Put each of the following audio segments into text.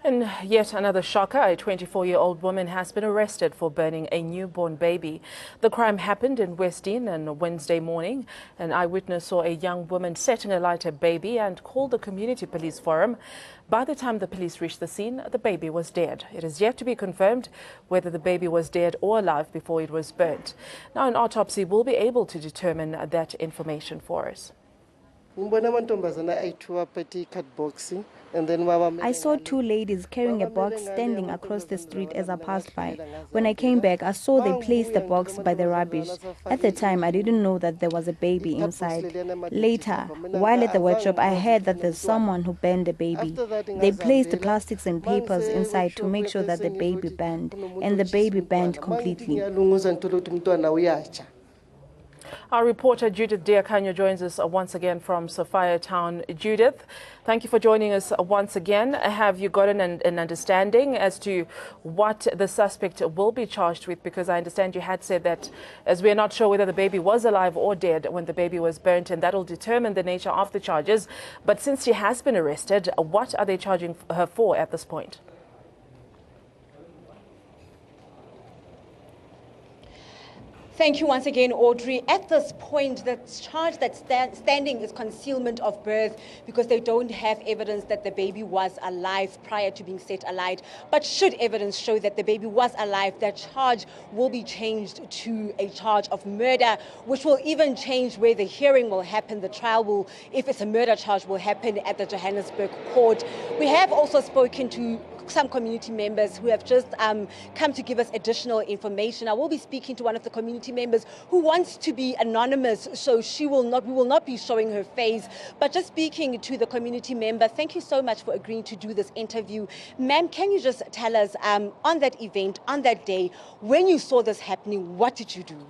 And yet another shocker, a 24-year-old woman has been arrested for burning a newborn baby. The crime happened in Westdean on Wednesday morning. An eyewitness saw a young woman setting alight a baby and called the community police for him. By the time the police reached the scene, the baby was dead. It is yet to be confirmed whether the baby was dead or alive before it was burnt. Now an autopsy will be able to determine that information for us. I saw two ladies carrying a box standing across the street as I passed by. When I came back, I saw they placed the box by the rubbish. At the time, I didn't know that there was a baby inside. Later, while at the workshop, I heard that there's someone who burned the baby. They placed the plastics and papers inside to make sure that the baby burned, and the baby burned completely. Our reporter Judith Diakanyo joins us once again from Sophia Town. Judith, thank you for joining us once again. Have you gotten an understanding as to what the suspect will be charged with? Because I understand you had said that, as we are not sure whether the baby was alive or dead when the baby was burnt, and that will determine the nature of the charges. But since she has been arrested, what are they charging her for at this point? Thank you once again, Audrey. At this point, the charge that's standing is concealment of birth because they don't have evidence that the baby was alive prior to being set alight. But should evidence show that the baby was alive, that charge will be changed to a charge of murder, which will even change where the hearing will happen. The trial will, if it's a murder charge, will happen at the Johannesburg court. We have also spoken to some community members who have just come to give us additional information. I will be speaking to one of the community members who wants to be anonymous, so we will not be showing her face. But just speaking to the community member, thank you so much for agreeing to do this interview. Ma'am, can you just tell us on that event, on that day, when you saw this happening, what did you do?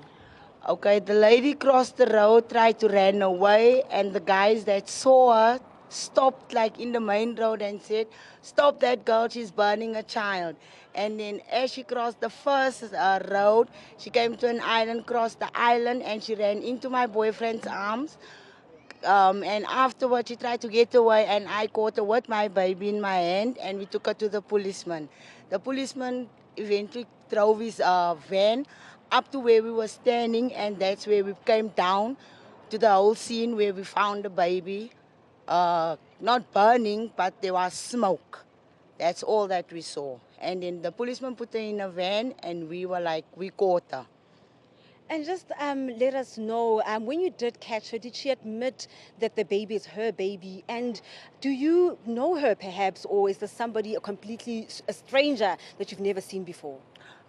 Okay, the lady crossed the road, tried to run away, and the guys that saw her stopped like in the main road and said, "Stop that girl, she's burning a child." And then as she crossed the first road, she came to an island, crossed the island, and she ran into my boyfriend's arms. And afterwards she tried to get away, and I caught her with my baby in my hand, and we took her to the policeman. The policeman eventually drove his van up to where we were standing, and that's where we came down to the whole scene where we found the baby. Not burning, but there was smoke. That's all that we saw. And then the policeman put her in a van, and we were like, we caught her. And just let us know, when you did catch her, did she admit that the baby is her baby? And do you know her perhaps, or is this somebody a stranger that you've never seen before?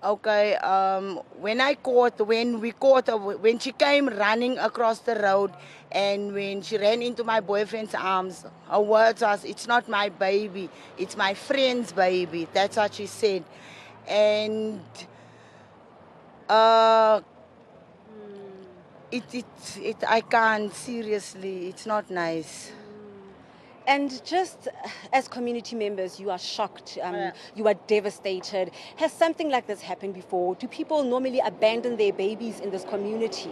Okay, when we caught her, when she came running across the road and when she ran into my boyfriend's arms, her words was, "It's not my baby, it's my friend's baby." That's what she said. And I can't, seriously, it's not nice. And just as community members, you are shocked, you are devastated. Has something like this happened before? Do people normally abandon their babies in this community?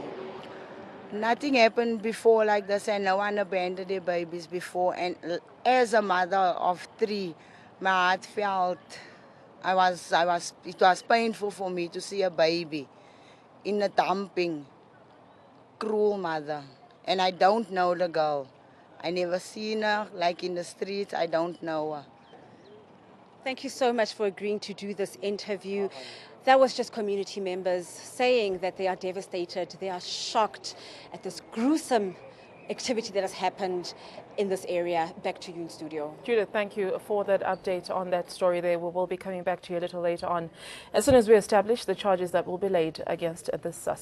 Nothing happened before like this, and no one abandoned their babies before. And as a mother of 3, my heart felt, it was painful for me to see a baby in a dumping. Cruel mother. And I don't know the girl. I never seen her, like in the streets, I don't know her. Thank you so much for agreeing to do this interview. That was just community members saying that they are devastated, they are shocked at this gruesome activity that has happened in this area. Back to you in studio. Judith, thank you for that update on that story there. We will be coming back to you a little later on as soon as we establish the charges that will be laid against this suspect.